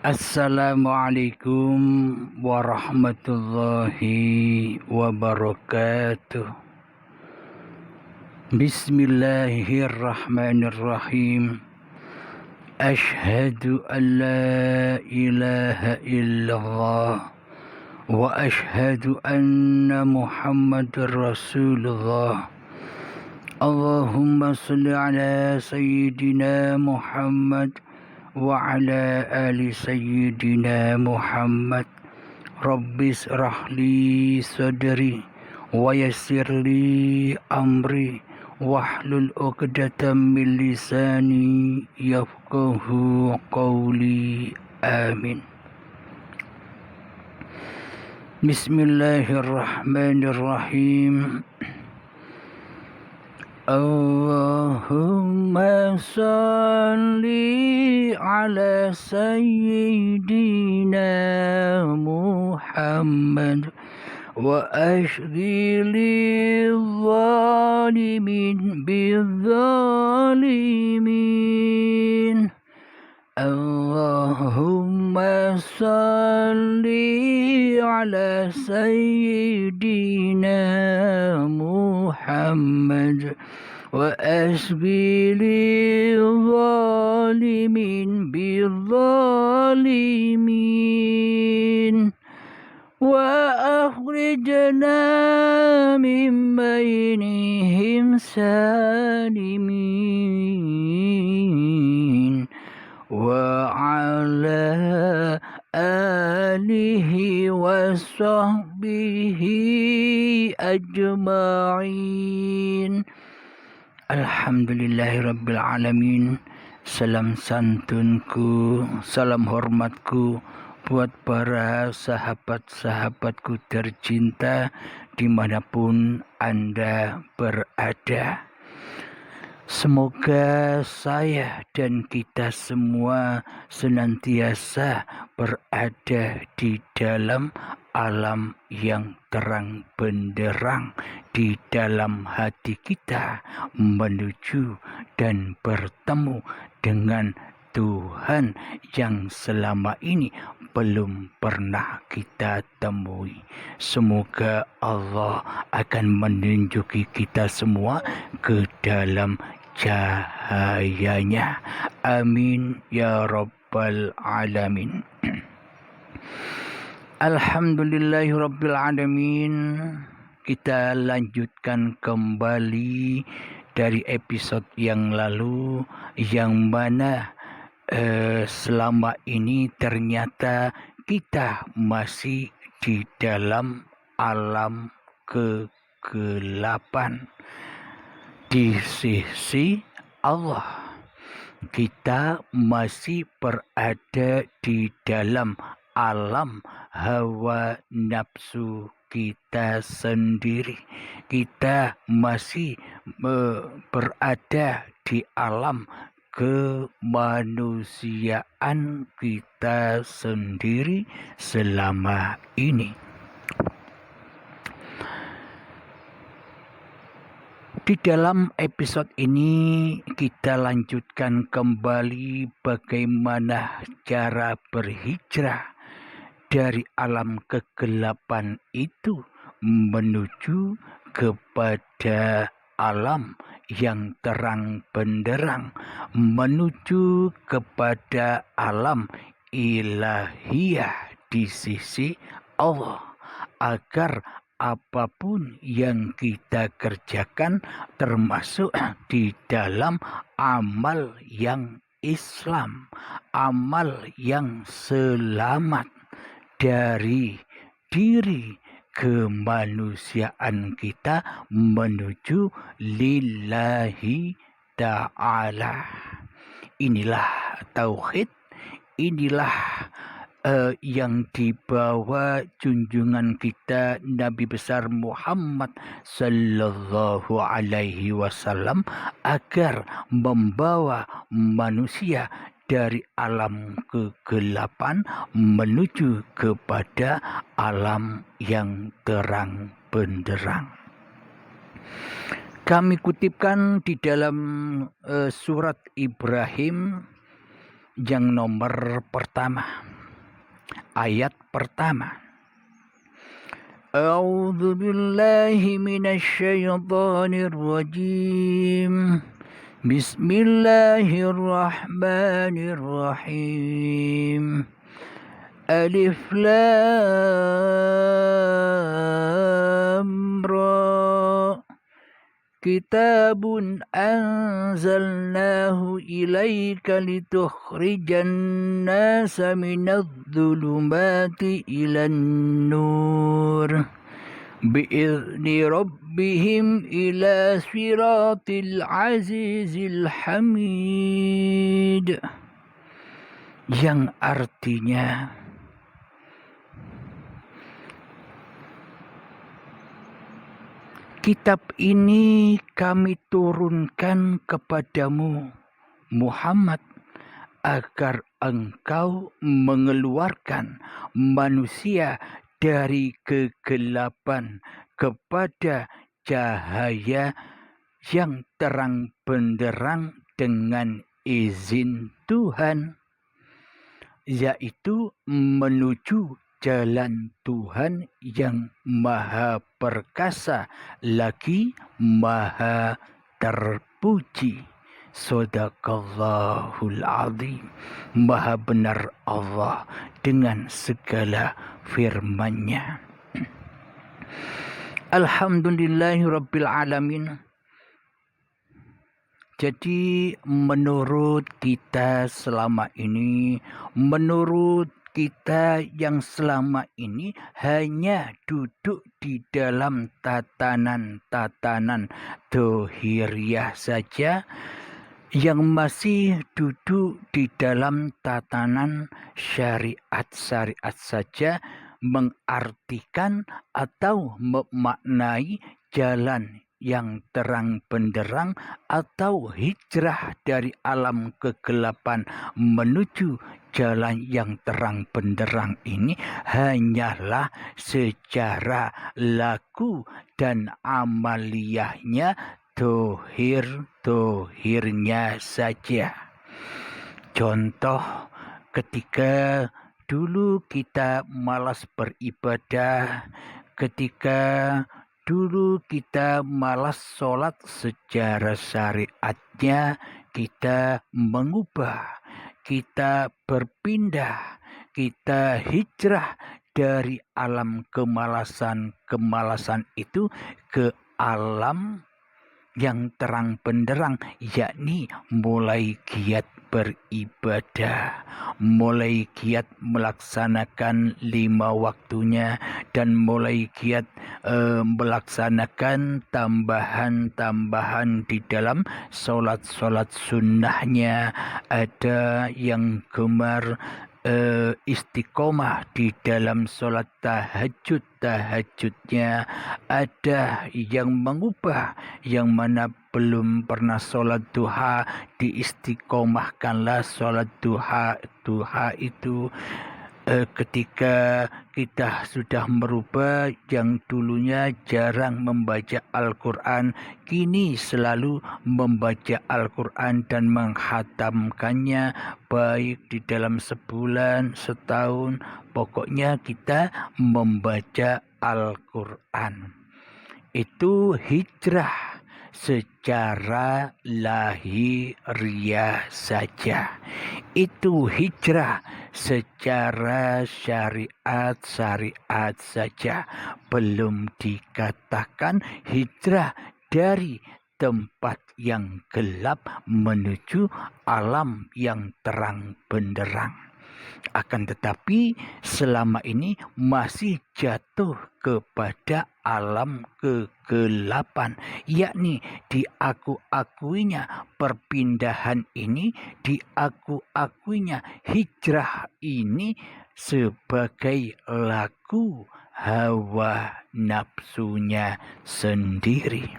Assalamualaikum warahmatullahi wabarakatuh. Bismillahirrahmanirrahim. Ashhadu an la ilaha illallah wa ashhadu anna Muhammadar Rasulullah. Allahumma salli ala sayyidina Muhammad wa ala ali sayyidina Muhammad. Rabbis rahli sadri wa yassirli amri wahlul 'uqdatam min lisani yafqahu qawli. Amin. Bismillahirrahmanirrahim. Allahumma salli ala sayyidina Muhammad wa ashghili zalimin bizzalimin. Allahumma salli ala sayyidina Muhammad wa ashghili zalimin bizzalimin wa akhrijna min bainihim salimin wa ala alihi wa sahbihi ajma'in. Alhamdulillahirabbil alamin. Salam santunku, salam hormatku buat para sahabat-sahabatku tercinta dimanapun Anda berada. Semoga saya dan kita semua senantiasa berada di dalam alam yang terang benderang, di dalam hati kita menuju dan bertemu dengan Tuhan yang selama ini belum pernah kita temui. Semoga Allah akan menunjuki kita semua ke dalam cahayanya. Amin ya rabbal alamin. Alhamdulillahirabbil alamin. Kita lanjutkan kembali dari episode yang lalu, yang mana selama ini ternyata kita masih di dalam alam kegelapan. Di sisi Allah kita masih berada di dalam alam hawa nafsu kita sendiri. Kita masih berada di alam kemanusiaan kita sendiri selama ini. Di dalam episode ini kita lanjutkan kembali bagaimana cara berhijrah dari alam kegelapan itu menuju kepada alam yang terang benderang, menuju kepada alam ilahiyah di sisi Allah, agar apapun yang kita kerjakan termasuk di dalam amal yang Islam, amal yang selamat dari diri kemanusiaan kita menuju lillahi ta'ala. Inilah tauhid, inilah yang dibawa junjungan kita Nabi besar Muhammad sallallahu alaihi wasallam agar membawa manusia dari alam kegelapan menuju kepada alam yang terang benderang. Kami kutipkan di dalam surat Ibrahim yang nomor pertama. ayat pertama. A'udzu billahi minasyaitonir rajim. Bismillahirrahmanirrahim. Alif Lam Ra. Kitabun anzalnahu ilaika litukhrijan nasa minadh-dhulumati ilan nur bi'izni rabbihim ila siratil azizil hamid. Yang artinya kitab ini kami turunkan kepadamu, Muhammad, agar engkau mengeluarkan manusia dari kegelapan kepada cahaya yang terang benderang dengan izin Tuhan, yaitu menuju jalan Tuhan yang maha perkasa lagi maha terpuji. Shadaqallahul azim. Maha benar Allah dengan segala firman-Nya. Alhamdulillahirabbil alamin. Jadi menurut kita selama ini, menurut kita yang selama ini hanya duduk di dalam tatanan-tatanan dohiriyah saja, yang masih duduk di dalam tatanan syariat-syariat saja, mengartikan atau memaknai jalan yang terang benderang atau hijrah dari alam kegelapan menuju jalan yang terang benderang ini hanyalah secara laku dan amaliyahnya dohirnya saja. Contoh, ketika dulu kita malas beribadah, ketika dulu kita malas sholat secara syariatnya, kita mengubah, kita berpindah, kita hijrah dari alam kemalasan itu ke alam yang terang benderang, yakni mulai giat beribadah, mulai giat melaksanakan 5 waktunya, dan mulai giat melaksanakan tambahan-tambahan di dalam sholat-sholat sunnahnya. Ada yang gemar istiqomah di dalam sholat tahajudnya, ada yang mengubah, yang mana belum pernah sholat duha, diistiqomahkanlah sholat duha itu. Ketika kita sudah merubah, yang dulunya jarang membaca Al-Quran, kini selalu membaca Al-Quran dan menghatamkannya, baik di dalam sebulan, setahun, pokoknya kita membaca Al-Quran. Itu hijrah secara lahiriah saja. Itu hijrah secara syariat saja. Belum dikatakan hijrah dari tempat yang gelap menuju alam yang terang benderang. Akan tetapi selama ini masih jatuh kepada alam kegelapan, yakni diaku-akuinya perpindahan ini, diaku-akuinya hijrah ini sebagai laku hawa nafsunya sendiri.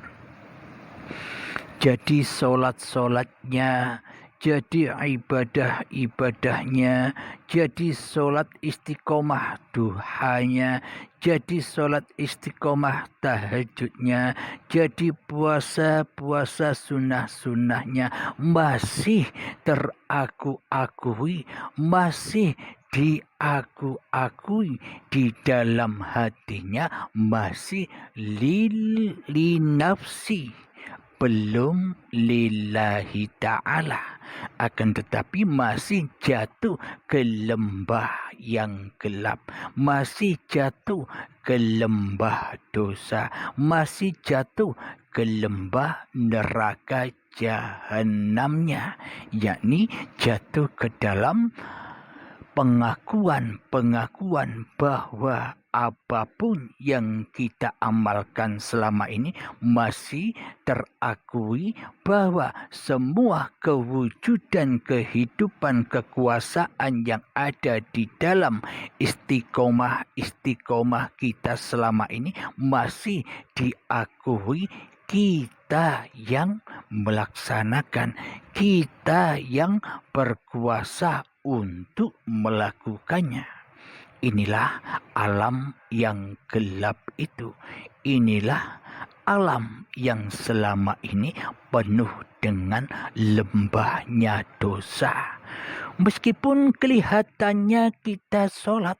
Jadi sholat-sholatnya, jadi ibadah-ibadahnya, jadi sholat istiqomah duhanya, jadi sholat istiqomah tahajudnya, jadi puasa-puasa sunnah-sunnahnya masih teraku-akui, masih diakui di dalam hatinya masih linafsi, belum lillahi ta'ala, akan tetapi masih jatuh ke lembah yang gelap, masih jatuh ke lembah dosa, masih jatuh ke lembah neraka jahanamnya, yakni jatuh ke dalam pengakuan bahwa apapun yang kita amalkan selama ini masih terakui bahwa semua kewujudan kehidupan kekuasaan yang ada di dalam istiqomah kita selama ini masih diakui kita yang melaksanakan, kita yang berkuasa untuk melakukannya. Inilah alam yang gelap itu. Inilah alam yang selama ini penuh dengan lembahnya dosa. Meskipun kelihatannya kita sholat,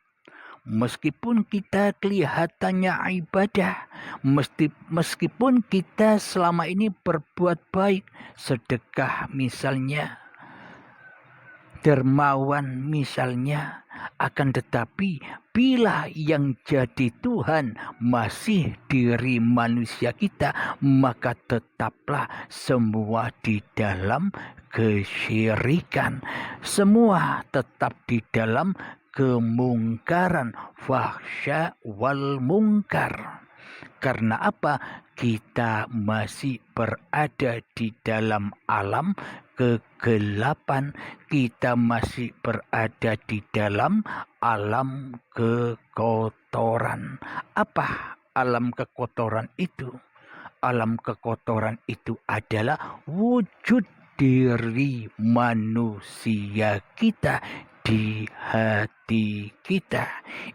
meskipun kita kelihatannya ibadah, meskipun kita selama ini berbuat baik, sedekah misalnya, dermawan misalnya, akan tetapi bila yang jadi Tuhan masih diri manusia kita, maka tetaplah semua di dalam kesyirikan, semua tetap di dalam kemungkaran, fahsya wal mungkar. Karena apa? Kita masih berada di dalam alam kegelapan, kita masih berada di dalam alam kekotoran. Apa alam kekotoran itu? Alam kekotoran itu adalah wujud diri manusia kita di hati kita.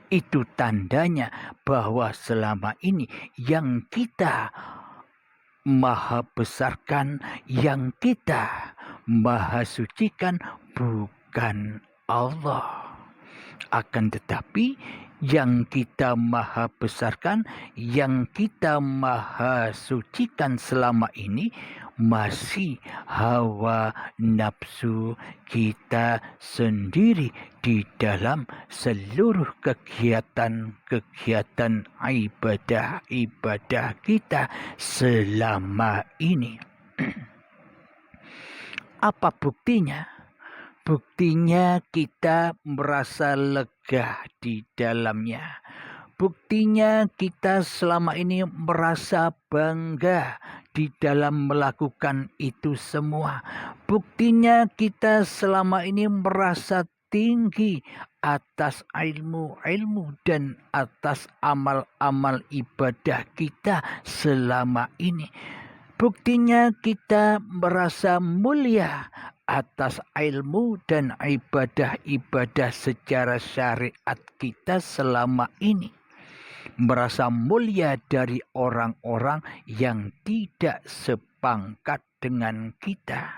Itu tandanya bahwa selama ini yang kita maha besarkan, yang kita maha sucikan bukan Allah. Akan tetapi yang kita maha besarkan, yang kita maha sucikan selama ini masih hawa nafsu kita sendiri di dalam seluruh kegiatan-kegiatan ibadah-ibadah kita selama ini. Apa buktinya? Buktinya kita merasa lega di dalamnya. Buktinya kita selama ini merasa bangga di dalam melakukan itu semua. Buktinya kita selama ini merasa tinggi atas ilmu-ilmu dan atas amal-amal ibadah kita selama ini. Buktinya kita merasa mulia atas ilmu dan ibadah-ibadah secara syariat kita selama ini. Merasa mulia dari orang-orang yang tidak sepangkat dengan kita.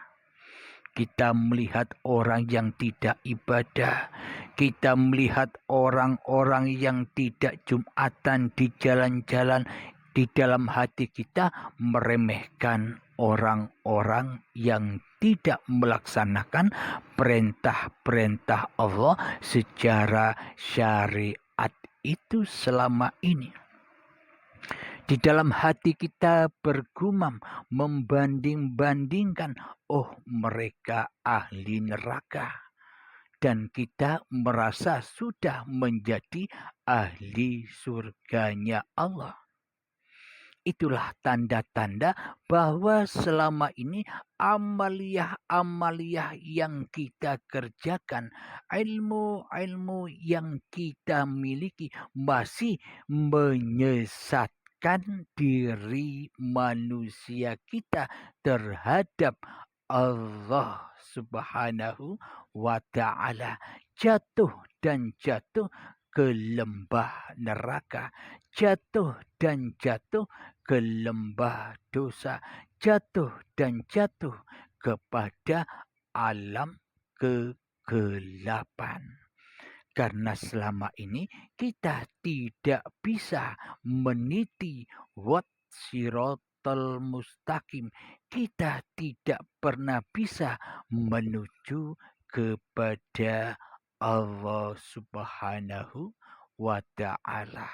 Kita melihat orang yang tidak ibadah. Kita melihat orang-orang yang tidak jumatan di jalan-jalan. Di dalam hati kita meremehkan orang-orang yang tidak melaksanakan perintah-perintah Allah secara syariat itu selama ini. Di dalam hati kita bergumam, membanding-bandingkan, oh mereka ahli neraka. Dan kita merasa sudah menjadi ahli surganya Allah. Itulah tanda-tanda bahwa selama ini amaliyah-amaliyah yang kita kerjakan, ilmu-ilmu yang kita miliki masih menyesatkan diri manusia kita terhadap Allah Subhanahu wa Ta'ala. Jatuh dan jatuh ke lembah neraka, jatuh dan jatuh ke lembah dosa, jatuh dan jatuh kepada alam kegelapan. Karena selama ini kita tidak bisa meniti siratal mustaqim. Kita tidak pernah bisa menuju kepada Allah Subhanahu wa Ta'ala.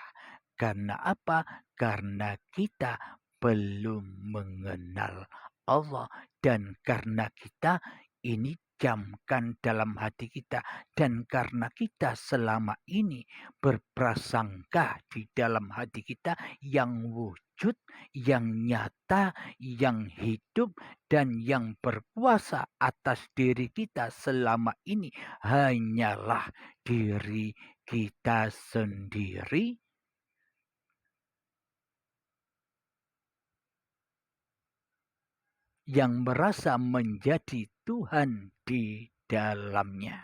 Karena apa? Karena kita belum mengenal Allah, dan karena kita ini camkan dalam hati kita, dan karena kita selama ini berprasangka di dalam hati kita yang wujud, yang nyata, yang hidup, dan yang berkuasa atas diri kita selama ini hanyalah diri kita sendiri, yang merasa menjadi Tuhan di dalamnya.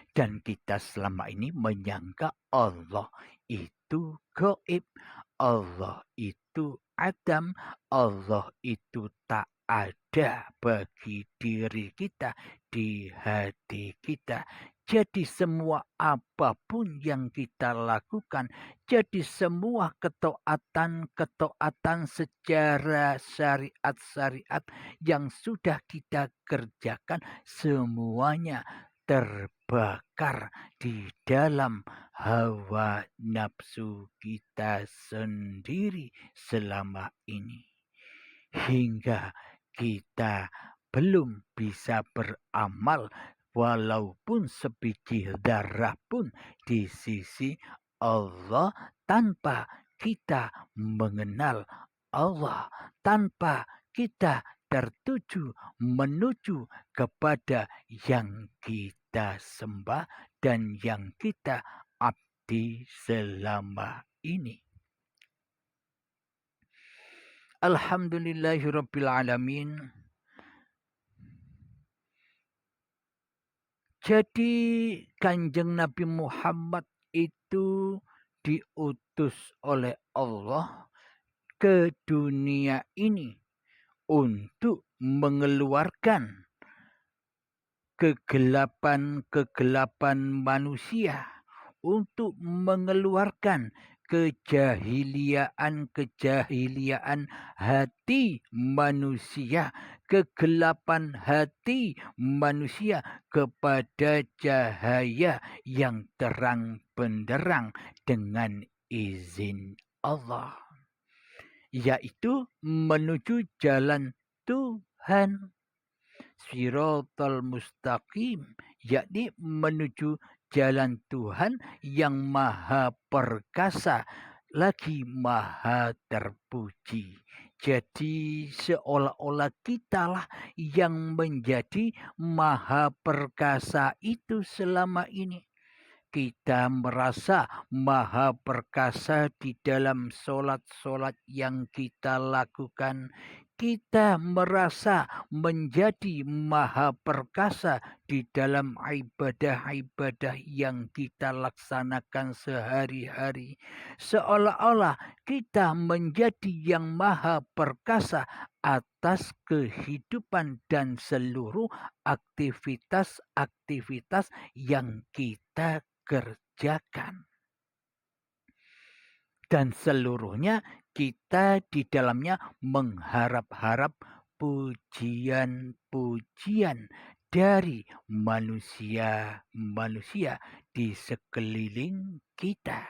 Dan kita selama ini menyangka Allah itu gaib, Allah itu adam, Allah itu tak ada bagi diri kita, di hati kita. Jadi semua apapun yang kita lakukan, jadi semua ketaatan secara syariat-syariat yang sudah kita kerjakan, semuanya terbakar di dalam hawa nafsu kita sendiri selama ini. Hingga kita belum bisa beramal walaupun sebiji darah pun di sisi Allah, tanpa kita mengenal Allah, tanpa kita menuju kepada yang kita sembah dan yang kita abdi selama ini. Alhamdulillahirabbil alamin. Jadi Kanjeng Nabi Muhammad itu diutus oleh Allah ke dunia ini untuk mengeluarkan kegelapan manusia, untuk mengeluarkan kejahiliaan hati manusia, kegelapan hati manusia kepada cahaya yang terang benderang dengan izin Allah, yaitu menuju jalan Tuhan, Shiratal Mustaqim, yakni menuju jalan Tuhan yang maha perkasa lagi maha terpuji. Jadi seolah-olah kitalah yang menjadi maha perkasa itu selama ini. Kita merasa maha perkasa di dalam solat-solat yang kita lakukan. Kita merasa menjadi maha perkasa di dalam ibadah-ibadah yang kita laksanakan sehari-hari. Seolah-olah kita menjadi yang maha perkasa atas kehidupan dan seluruh aktivitas-aktivitas yang kita kerjakan. Dan seluruhnya kita di dalamnya mengharap-harap pujian-pujian dari manusia-manusia di sekeliling kita.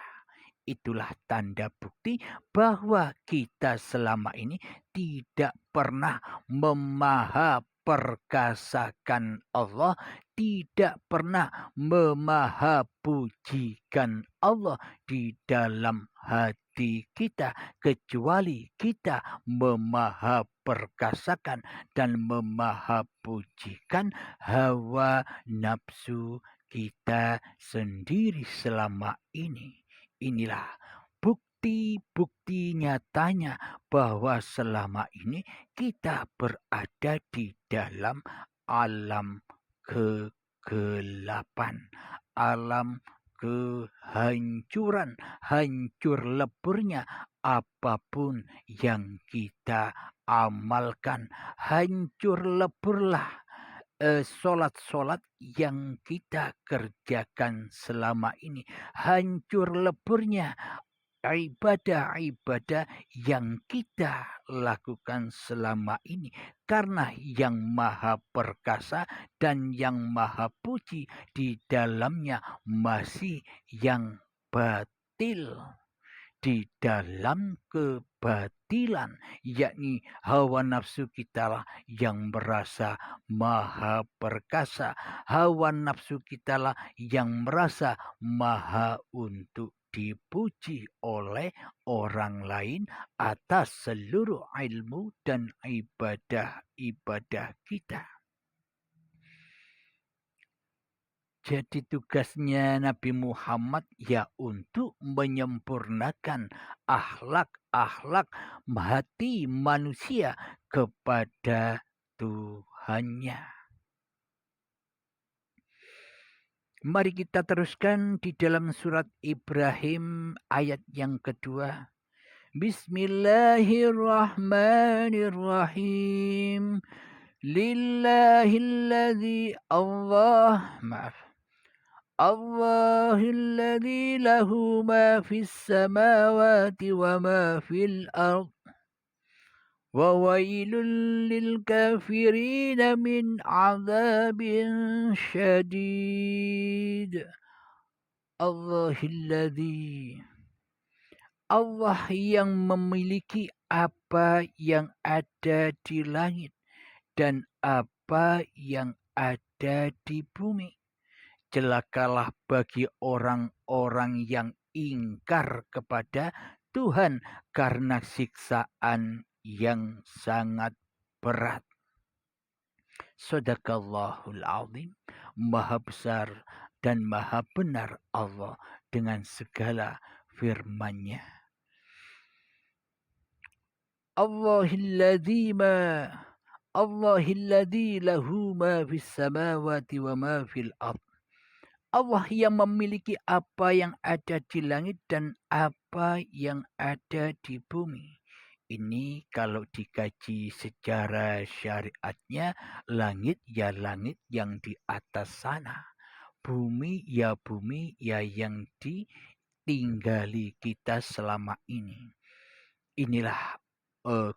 Itulah tanda bukti bahwa kita selama ini tidak pernah memahaperkasakan Allah, tidak pernah memahapujikan Allah di dalam hati kita, kecuali kita memahaperkasakan dan memahapujikan hawa nafsu kita sendiri selama ini. Inilah bukti-bukti nyatanya bahwa selama ini kita berada di dalam alam kegelapan, alam kehancuran, hancur leburnya apapun yang kita amalkan, hancur leburlah sholat-sholat yang kita kerjakan selama ini, hancur leburnya ibadah-ibadah yang kita lakukan selama ini, karena yang maha perkasa dan yang maha puji di dalamnya masih yang batil. Di dalam kebatilan, yakni hawa nafsu kitalah yang merasa maha perkasa, hawa nafsu kitalah yang merasa maha untuk dipuji oleh orang lain atas seluruh ilmu dan ibadah-ibadah kita. Jadi tugasnya Nabi Muhammad ya untuk menyempurnakan akhlak-akhlak hati manusia kepada Tuhannya. Mari kita teruskan di dalam surat Ibrahim ayat yang kedua. Bismillahirrahmanirrahim. Lillahilladzi الله الذي له ما في السماوات وما في الأرض وويل للكافرين من عذاب شديد. Allah yang memiliki apa yang ada di langit dan apa yang ada di bumi. Celakalah bagi orang-orang yang ingkar kepada Tuhan karena siksaan yang sangat berat. Shadaqallahul azim. Maha besar dan maha benar Allah dengan segala firman-Nya. Allahilladzi lahu ma fis samawati wa ma fil ardh. Allah yang memiliki apa yang ada di langit dan apa yang ada di bumi. Ini kalau dikaji secara syariatnya, langit ya langit yang di atas sana. Bumi ya yang ditinggali kita selama ini. Inilah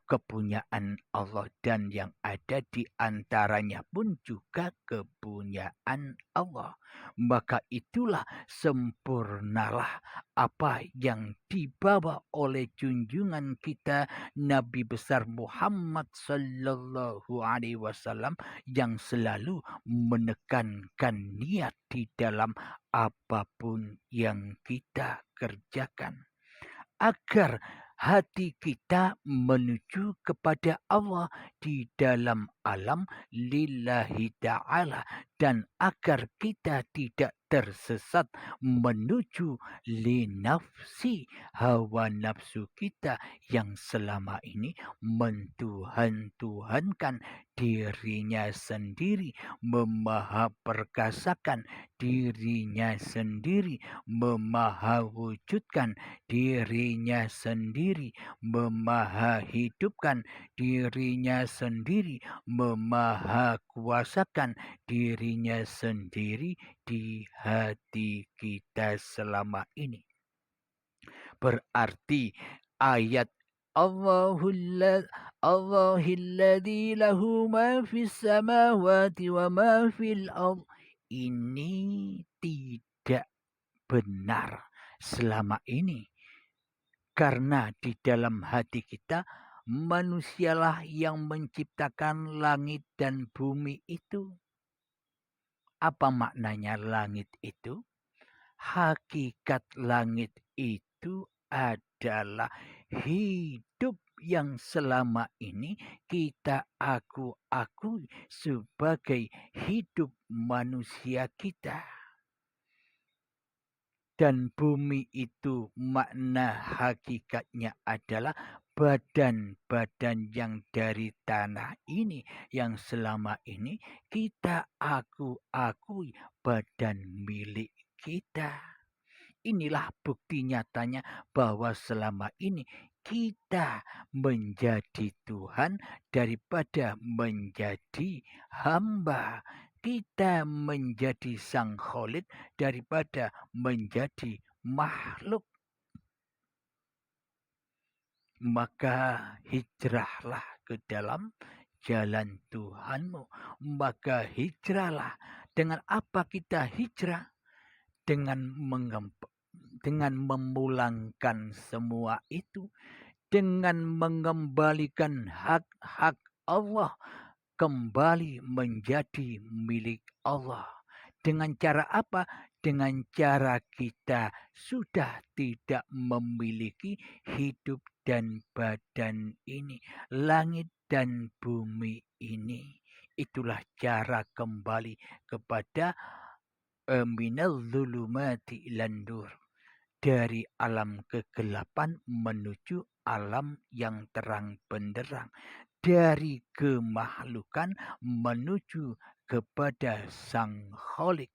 kepunyaan Allah, dan yang ada di antaranya pun juga kepunyaan Allah. Maka itulah sempurnalah apa yang dibawa oleh junjungan kita Nabi besar Muhammad sallallahu alaihi wasallam yang selalu menekankan niat di dalam apapun yang kita kerjakan, agar hati kita menuju kepada Allah di dalam alam lillahi ta'ala, dan agar kita tidak tersesat menuju linafsi, hawa nafsu kita yang selama ini mentuhan-tuhankan dirinya sendiri, memahaperkasakan dirinya sendiri, memahawujudkan dirinya sendiri, memahahidupkan dirinya sendiri, memahakuasakan dirinya sendiri di hati kita selama ini. Berarti ayat Allahilladzi lahu ma fis samawati wa ma fil ardh ini tidak benar selama ini, karena di dalam hati kita manusialah yang menciptakan langit dan bumi itu. Apa maknanya langit itu? Hakikat langit itu adalah hidup yang selama ini kita akui sebagai hidup manusia kita. Dan bumi itu makna hakikatnya adalah badan-badan yang dari tanah ini yang selama ini kita akui badan milik kita. Inilah bukti nyatanya bahwa selama ini kita menjadi Tuhan daripada menjadi hamba. Kita menjadi Sang Khalik daripada menjadi makhluk. Maka hijrahlah ke dalam jalan Tuhanmu. Maka hijrahlah. Dengan apa kita hijrah? Dengan memulangkan semua itu, dengan mengembalikan hak-hak Allah kembali menjadi milik Allah. Dengan cara apa? Dengan cara kita sudah tidak memiliki hidup dan badan ini, langit dan bumi ini. Itulah cara kembali kepada minal zulumati ilan nur. Dari alam kegelapan menuju alam yang terang benderang. Dari kemakhlukan menuju kepada Sang Khalik.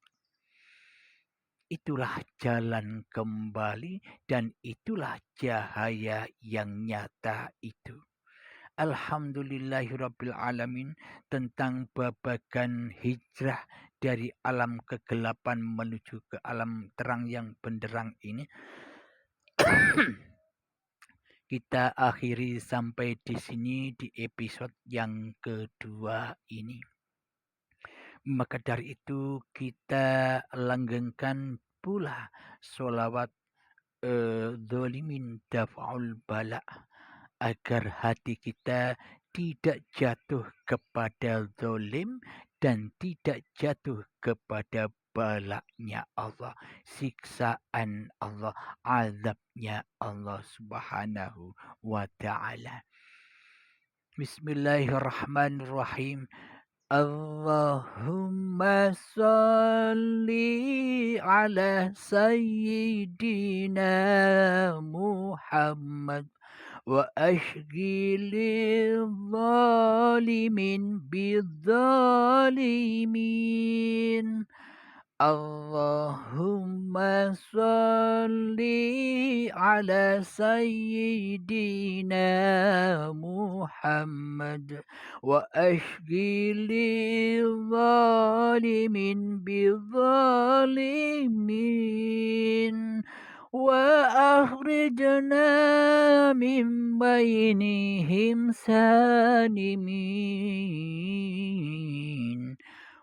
Itulah jalan kembali dan itulah cahaya yang nyata itu. Alhamdulillahirabbil alamin, tentang babagan hijrah dari alam kegelapan menuju ke alam terang yang benderang ini kita akhiri sampai di sini di episode yang kedua ini. Maka dari itu kita langgengkan pula sholawat zolimin daf'ul bala, agar hati kita tidak jatuh kepada zolim dan tidak jatuh kepada balaknya Allah, siksaan Allah, azabnya Allah subhanahu wa ta'ala. Bismillahirrahmanirrahim. Allahumma salli ala sayyidina Muhammad wa ashghilil zalimin bidzalimin. Allahumma salli ala sayyidina Muhammad wa ashghilil zalimin bidzalimin wa akhrijna min bainihim salimin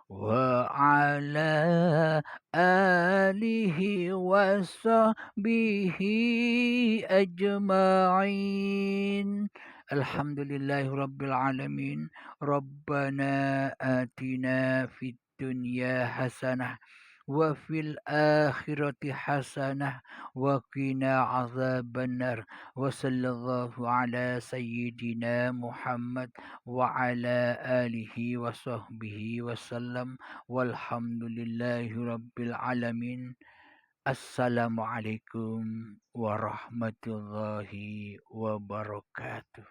wa ala alihi wa sahbihi ajma'in. Alhamdulillahi rabbil alamin. Rabbana atina fid dunya hasanah wa fil akhirati hasanah wa qina azabannar. Wa sallallahu ala sayyidina Muhammad wa ala alihi wa sahbihi wasallam. Walhamdulillahi rabbil alamin. Assalamualaikum warahmatullahi wabarakatuh.